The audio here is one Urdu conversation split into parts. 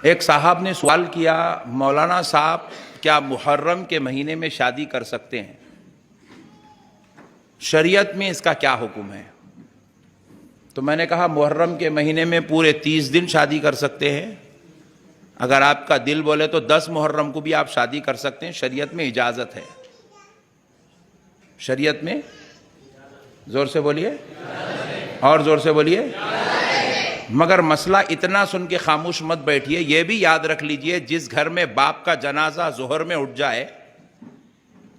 ایک صاحب نے سوال کیا، مولانا صاحب کیا محرم کے مہینے میں شادی کر سکتے ہیں؟ شریعت میں اس کا کیا حکم ہے؟ تو میں نے کہا محرم کے مہینے میں پورے 30 دن شادی کر سکتے ہیں، اگر آپ کا دل بولے تو 10 محرم کو بھی آپ شادی کر سکتے ہیں، شریعت میں اجازت ہے۔ شریعت میں زور سے بولیے اور زور سے بولیے۔ مگر مسئلہ اتنا سن کے خاموش مت بیٹھیے، یہ بھی یاد رکھ لیجئے جس گھر میں باپ کا جنازہ ظہر میں اٹھ جائے،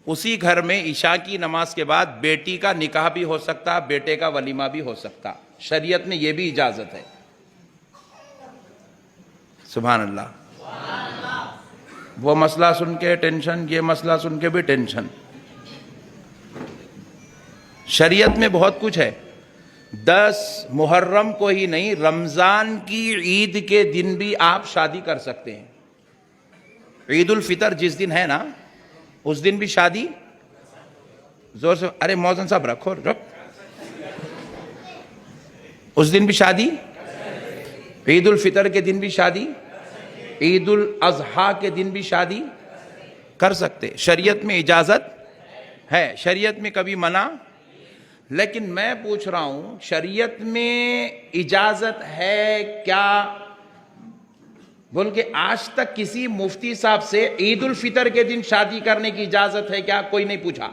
اسی گھر میں عشاء کی نماز کے بعد بیٹی کا نکاح بھی ہو سکتا، بیٹے کا ولیمہ بھی ہو سکتا، شریعت میں یہ بھی اجازت ہے۔ سبحان اللہ۔ وہ مسئلہ سن کے ٹینشن، یہ مسئلہ سن کے بھی ٹینشن۔ شریعت میں بہت کچھ ہے۔ 10 محرم کو ہی نہیں، رمضان کی عید کے دن بھی آپ شادی کر سکتے ہیں۔ عید الفطر جس دن ہے نا، اس دن بھی شادی، زور سے، ارے موزن صاحب رکھو، اس دن بھی شادی، عید الفطر کے دن بھی شادی، عید الاضحیٰ کے دن بھی شادی کر سکتے۔ شریعت میں اجازت ہے، شریعت میں کبھی منع۔ لیکن میں پوچھ رہا ہوں، شریعت میں اجازت ہے کیا بول کے آج تک کسی مفتی صاحب سے عید الفطر کے دن شادی کرنے کی اجازت ہے کیا؟ کوئی نہیں پوچھا۔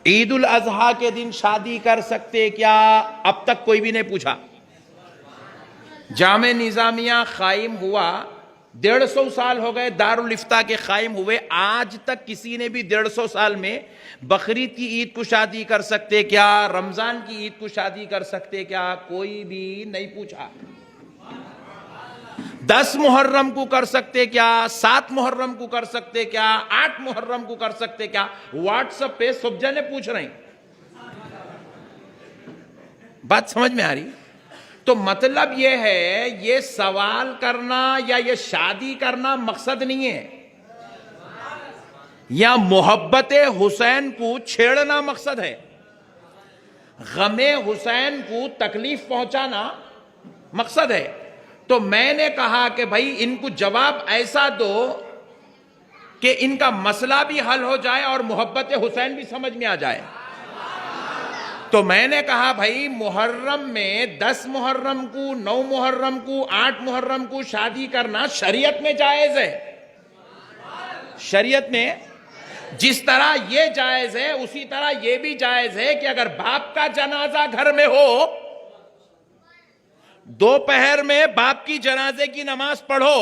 عید الاضحیٰ کے دن شادی کر سکتے کیا؟ اب تک کوئی بھی نہیں پوچھا۔ جامع نظامیہ قائم ہوا 150 سال ہو گئے، دارالافتاء کے قائم ہوئے، آج تک کسی نے بھی 150 سال میں بقرعید کی عید کو شادی کر سکتے کیا، رمضان کی عید کو شادی کر سکتے کیا؟ کوئی بھی نہیں پوچھا۔ 10 محرم کو کر سکتے کیا، 7 محرم کو کر سکتے کیا، 8 محرم کو کر سکتے کیا؟ واٹس ایپ پہ سب جنے پوچھ رہے ہیں۔ بات سمجھ میں آ رہی؟ تو مطلب یہ ہے، یہ سوال کرنا یا یہ شادی کرنا مقصد نہیں ہے، یا محبت حسین کو چھیڑنا مقصد ہے، غم حسین کو تکلیف پہنچانا مقصد ہے۔ تو میں نے کہا کہ بھائی ان کو جواب ایسا دو کہ ان کا مسئلہ بھی حل ہو جائے اور محبت حسین بھی سمجھ میں آ جائے۔ تو میں نے کہا بھائی محرم میں 10 محرم کو، 9 محرم کو، 8 محرم کو شادی کرنا شریعت میں جائز ہے۔ شریعت میں جس طرح یہ جائز ہے اسی طرح یہ بھی جائز ہے کہ اگر باپ کا جنازہ گھر میں ہو، دوپہر میں باپ کی جنازے کی نماز پڑھو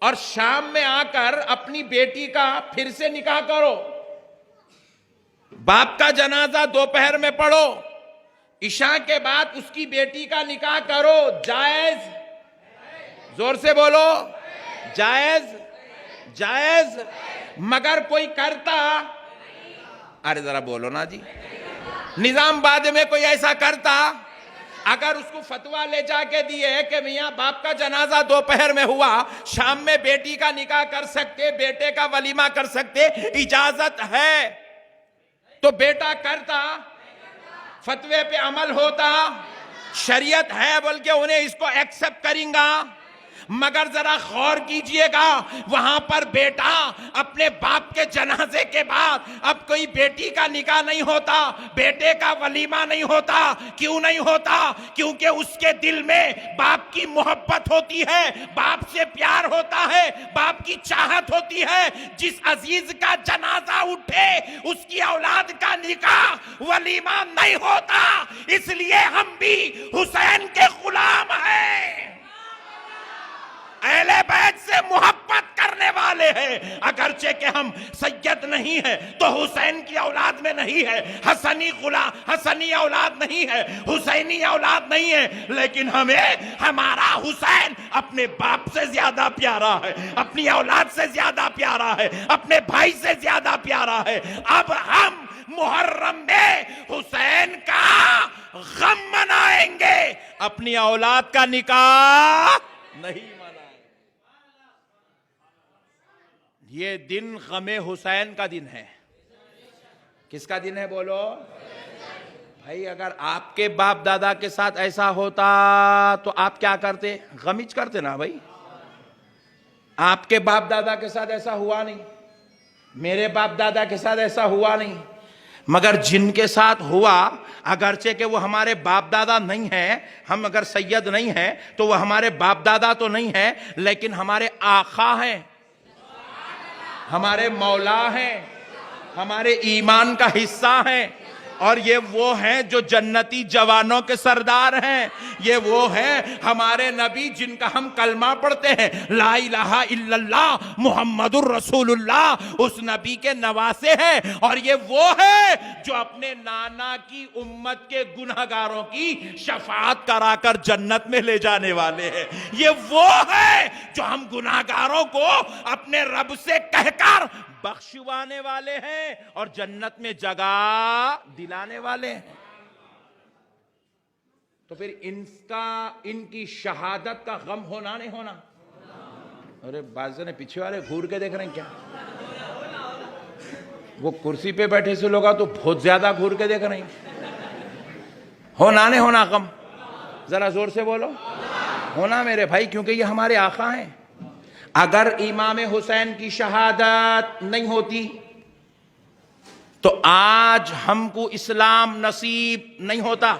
اور شام میں آ کر اپنی بیٹی کا پھر سے نکاح کرو۔ باپ کا جنازہ دوپہر میں پڑھو، عشاء کے بعد اس کی بیٹی کا نکاح کرو، جائز؟ زور سے بولو، جائز؟ جائز؟ مگر کوئی کرتا؟ ارے ذرا بولو نا جی۔ نظام آباد میں کوئی ایسا کرتا؟ اگر اس کو فتویٰ لے جا کے دیے کہ میاں باپ کا جنازہ دوپہر میں ہوا، شام میں بیٹی کا نکاح کر سکتے، بیٹے کا ولیمہ کر سکتے، اجازت ہے، تو بیٹا کرتا؟ فتوے پہ عمل ہوتا؟ شریعت ہے بلکہ انہیں اس کو ایکسپٹ کریں گا۔ مگر ذرا غور کیجئے گا، وہاں پر بیٹا اپنے باپ کے جنازے کے بعد اب کوئی بیٹی کا نکاح نہیں ہوتا، بیٹے کا ولیمہ نہیں ہوتا۔ کیوں نہیں ہوتا؟ کیونکہ اس کے دل میں باپ کی محبت ہوتی ہے، باپ سے پیار ہوتا ہے، باپ کی چاہت ہوتی ہے۔ جس عزیز کا جنازہ اٹھے اس کی اولاد کا نکاح ولیمہ نہیں ہوتا۔ اس لیے ہم بھی حسین کے غلام ہیں، اہل بیت سے محبت کرنے والے ہیں۔ اگرچہ کہ ہم سید نہیں ہیں تو حسین کی اولاد میں نہیں ہے، حسنی اولاد نہیں ہے، حسینی اولاد نہیں ہے، لیکن ہمیں ہمارا حسین اپنے باپ سے زیادہ پیارا ہے، اپنی اولاد سے زیادہ پیارا ہے، اپنے بھائی سے زیادہ پیارا ہے۔ اب ہم محرم میں حسین کا غم منائیں گے، اپنی اولاد کا نکاح نہیں۔ یہ دن غم حسین کا دن ہے۔ کس کا دن ہے بولو؟ بھائی اگر آپ کے باپ دادا کے ساتھ ایسا ہوتا تو آپ کیا کرتے؟ غمج کرتے نا بھائی. آپ کے باپ دادا کے ساتھ ایسا ہوا نہیں, میرے باپ دادا کے ساتھ ایسا ہوا نہیں, مگر جن کے ساتھ ہوا, اگرچہ کہ وہ ہمارے باپ دادا نہیں ہیں, ہم اگر سید نہیں ہیں تو وہ ہمارے باپ دادا تو نہیں ہیں, لیکن ہمارے آقا ہیں, ہمارے مولا ہیں, ہمارے ایمان کا حصہ ہیں, اور یہ وہ ہیں جو جنتی جوانوں کے سردار ہیں. یہ وہ ہیں ہمارے نبی جن کا ہم کلمہ پڑھتے ہیں, لا الہ الا اللہ محمد الرسول اللہ, اس نبی کے نواسے ہیں. اور یہ وہ ہے جو اپنے نانا کی امت کے گنہگاروں کی شفاعت کرا کر جنت میں لے جانے والے ہیں. یہ وہ ہے جو ہم گنہگاروں کو اپنے رب سے کہہ کر بخشوانے والے ہیں اور جنت میں جگہ دلانے والے ہیں. تو پھر ان کی شہادت کا غم ہونا نہیں ہونا؟ ارے بازو نے پیچھے والے گھور کے دیکھ رہے ہیں کیا؟ وہ کرسی پہ بیٹھے سے لوگا تو بہت زیادہ گھور کے دیکھ رہے ہیں. ہونا نہیں ہونا غم؟ ذرا زور سے بولو. ہونا میرے بھائی, کیونکہ یہ ہمارے آقا ہیں. اگر امام حسین کی شہادت نہیں ہوتی تو آج ہم کو اسلام نصیب نہیں ہوتا.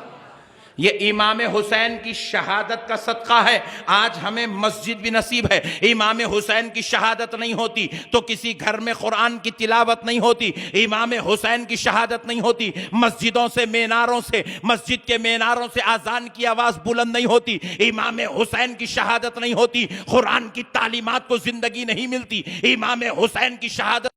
یہ امام حسین کی شہادت کا صدقہ ہے آج ہمیں مسجد بھی نصیب ہے. امام حسین کی شہادت نہیں ہوتی تو کسی گھر میں قرآن کی تلاوت نہیں ہوتی. امام حسین کی شہادت نہیں ہوتی, مسجدوں سے میناروں سے, مسجد کے میناروں سے اذان کی آواز بلند نہیں ہوتی. امام حسین کی شہادت نہیں ہوتی, قرآن کی تعلیمات کو زندگی نہیں ملتی. امام حسین کی شہادت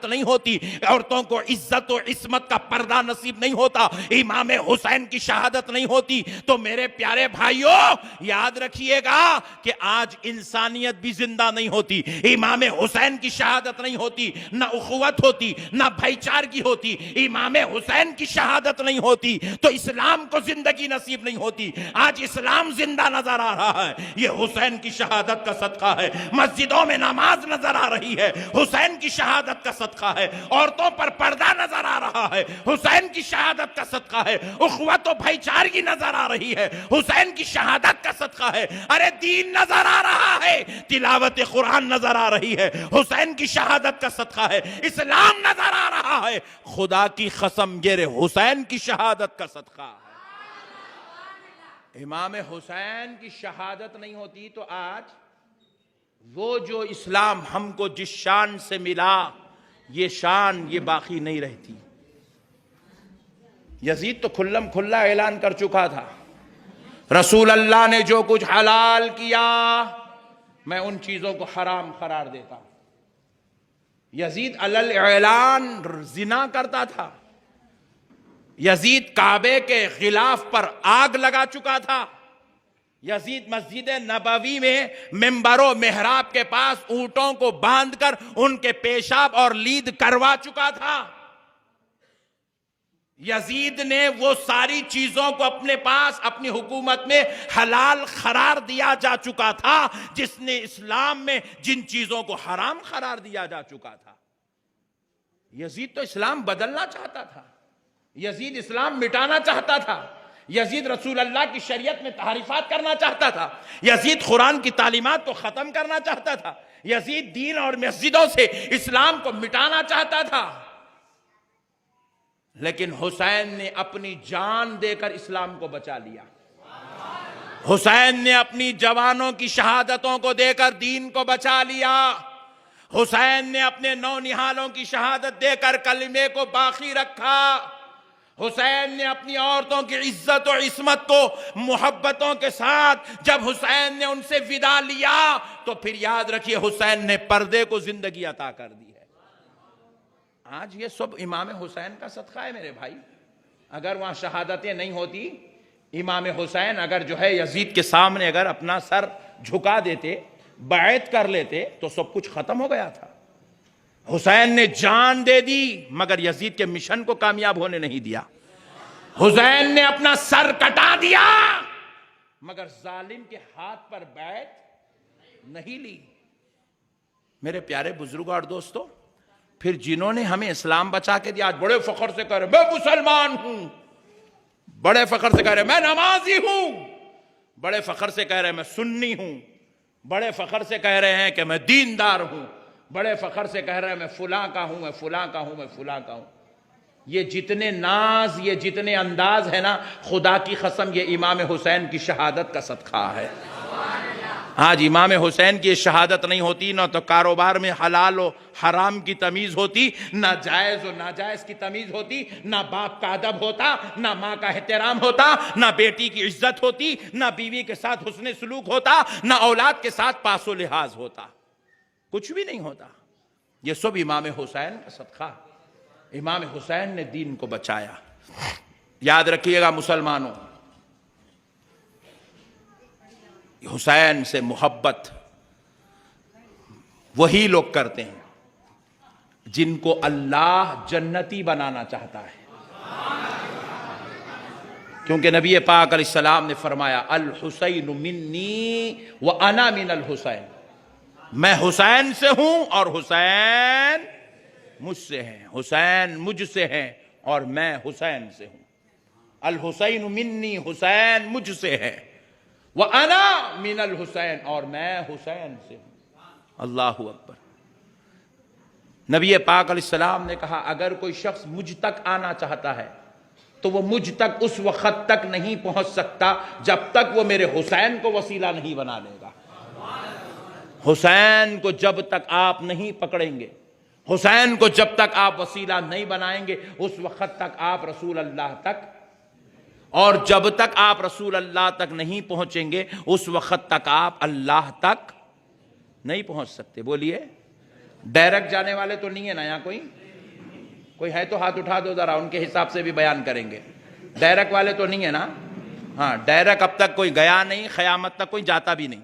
نہیں ہوتی, عورتوں کو عزت و عصمت کا پردہ نصیب نہیں ہوتا. امام حسین کی شہادت نہیں ہوتی تو میرے پیارے بھائیوں یاد رکھیے گا کہ آج انسانیت بھی زندہ نہیں ہوتی. امام حسین کی شہادت نہیں ہوتی, نہ اخوت ہوتی, نہ بھائی چارگی ہوتی. امام حسین کی شہادت نہیں ہوتی تو اسلام کو زندگی نصیب نہیں ہوتی. آج اسلام زندہ نظر آ رہا ہے, یہ حسین کی شہادت کا صدقہ ہے. مسجدوں میں نماز نظر آ رہی ہے, حسین کی شہادت کا صدقہ ہے. عورتوں پر پردہ نظر آ رہا ہے, حسین کی شہادت کا صدقہ ہے. اخوت و بھائی چارگی نظر آ رہی ہے, حسین کی شہادت کا صدقہ ہے. ارے دین نظر آ رہا ہے, تلاوت قرآن نظر آ رہی ہے, حسین کی شہادت کا صدقہ ہے. اسلام نظر آ رہا ہے, خدا کی قسم یہ حسین کی شہادت کا صدقہ ہے. امام حسین کی شہادت نہیں ہوتی تو آج وہ جو اسلام ہم کو جس شان سے ملا یہ شان یہ باقی نہیں رہتی. یزید تو کھلم کھلا اعلان کر چکا تھا, رسول اللہ نے جو کچھ حلال کیا میں ان چیزوں کو حرام قرار دیتا ہوں. یزید علل اعلان زنا کرتا تھا. یزید کعبے کے غلاف پر آگ لگا چکا تھا. یزید مسجد نبوی میں منبر و محراب کے پاس اونٹوں کو باندھ کر ان کے پیشاب اور لید کروا چکا تھا. یزید نے وہ ساری چیزوں کو اپنے پاس اپنی حکومت میں حلال قرار دیا جا چکا تھا جس نے اسلام میں جن چیزوں کو حرام قرار دیا جا چکا تھا. یزید تو اسلام بدلنا چاہتا تھا, یزید اسلام مٹانا چاہتا تھا, یزید رسول اللہ کی شریعت میں تحریفات کرنا چاہتا تھا, یزید قرآن کی تعلیمات کو ختم کرنا چاہتا تھا, یزید دین اور مسجدوں سے اسلام کو مٹانا چاہتا تھا. لیکن حسین نے اپنی جان دے کر اسلام کو بچا لیا. حسین نے اپنی جوانوں کی شہادتوں کو دے کر دین کو بچا لیا. حسین نے اپنے نونہالوں کی شہادت دے کر کلمے کو باقی رکھا. حسین نے اپنی عورتوں کی عزت و عصمت کو محبتوں کے ساتھ جب حسین نے ان سے ودا لیا تو پھر یاد رکھیے حسین نے پردے کو زندگی عطا کر دی ہے. آج یہ سب امام حسین کا صدقہ ہے میرے بھائی. اگر وہاں شہادتیں نہیں ہوتی, امام حسین اگر جو ہے یزید کے سامنے اگر اپنا سر جھکا دیتے, بیعت کر لیتے تو سب کچھ ختم ہو گیا تھا. حسین نے جان دے دی مگر یزید کے مشن کو کامیاب ہونے نہیں دیا. حسین نے اپنا سر کٹا دیا مگر ظالم کے ہاتھ پر بیعت نہیں لی. میرے پیارے بزرگوں اور دوستو, پھر جنہوں نے ہمیں اسلام بچا کے دیا آج بڑے فخر سے کہہ رہے میں مسلمان ہوں. بڑے فخر سے کہہ رہے میں نمازی ہوں، بڑے فخر سے کہہ رہے ہیں میں سنی ہوں، بڑے فخر سے کہہ رہے ہیں کہ میں دیندار ہوں، بڑے فخر سے کہہ رہے ہیں میں فلاں کا ہوں، میں فلاں کا ہوں، میں فلاں کا ہوں۔ یہ جتنے ناز، یہ جتنے انداز ہے نا، خدا کی قسم یہ امام حسین کی شہادت کا صدقہ ہے۔ آج امام حسین کی شہادت نہیں ہوتی نہ تو کاروبار میں حلال و حرام کی تمیز ہوتی، نہ جائز و ناجائز کی تمیز ہوتی، نہ باپ کا ادب ہوتا، نہ ماں کا احترام ہوتا، نہ بیٹی کی عزت ہوتی، نہ بیوی کے ساتھ حسن سلوک ہوتا، نہ اولاد کے ساتھ پاس و لحاظ ہوتا، کچھ بھی نہیں ہوتا۔ یہ سب امام حسین کا صدقہ۔ امام حسین نے دین کو بچایا۔ یاد رکھیے گا مسلمانوں، حسین سے محبت وہی لوگ کرتے ہیں جن کو اللہ جنتی بنانا چاہتا ہے، کیونکہ نبی پاک علیہ السلام نے فرمایا الحسین منی وانا من الحسین، میں حسین سے ہوں اور حسین مجھ سے ہیں، حسین مجھ سے ہیں اور میں حسین سے ہوں۔ الحسین منی، حسین مجھ سے ہے، وَأَنَا مِنَ الْحُسَيْن، اور میں حسین سے ہوں۔ اللہ اکبر۔ نبی پاک علیہ السلام نے کہا اگر کوئی شخص مجھ تک آنا چاہتا ہے تو وہ مجھ تک اس وقت تک نہیں پہنچ سکتا جب تک وہ میرے حسین کو وسیلہ نہیں بنا لے گا۔ حسین کو جب تک آپ نہیں پکڑیں گے، حسین کو جب تک آپ وسیلہ نہیں بنائیں گے، اس وقت تک آپ رسول اللہ تک، اور جب تک آپ رسول اللہ تک نہیں پہنچیں گے اس وقت تک آپ اللہ تک نہیں پہنچ سکتے۔ بولیے، ڈائریکٹ جانے والے تو نہیں ہے نا یہاں؟ کوئی ہے تو ہاتھ اٹھا دو ذرا، ان کے حساب سے بھی بیان کریں گے۔ ڈائریکٹ والے تو نہیں ہے نا؟ ہاں، ڈائریکٹ اب تک کوئی گیا نہیں، قیامت تک کوئی جاتا بھی نہیں۔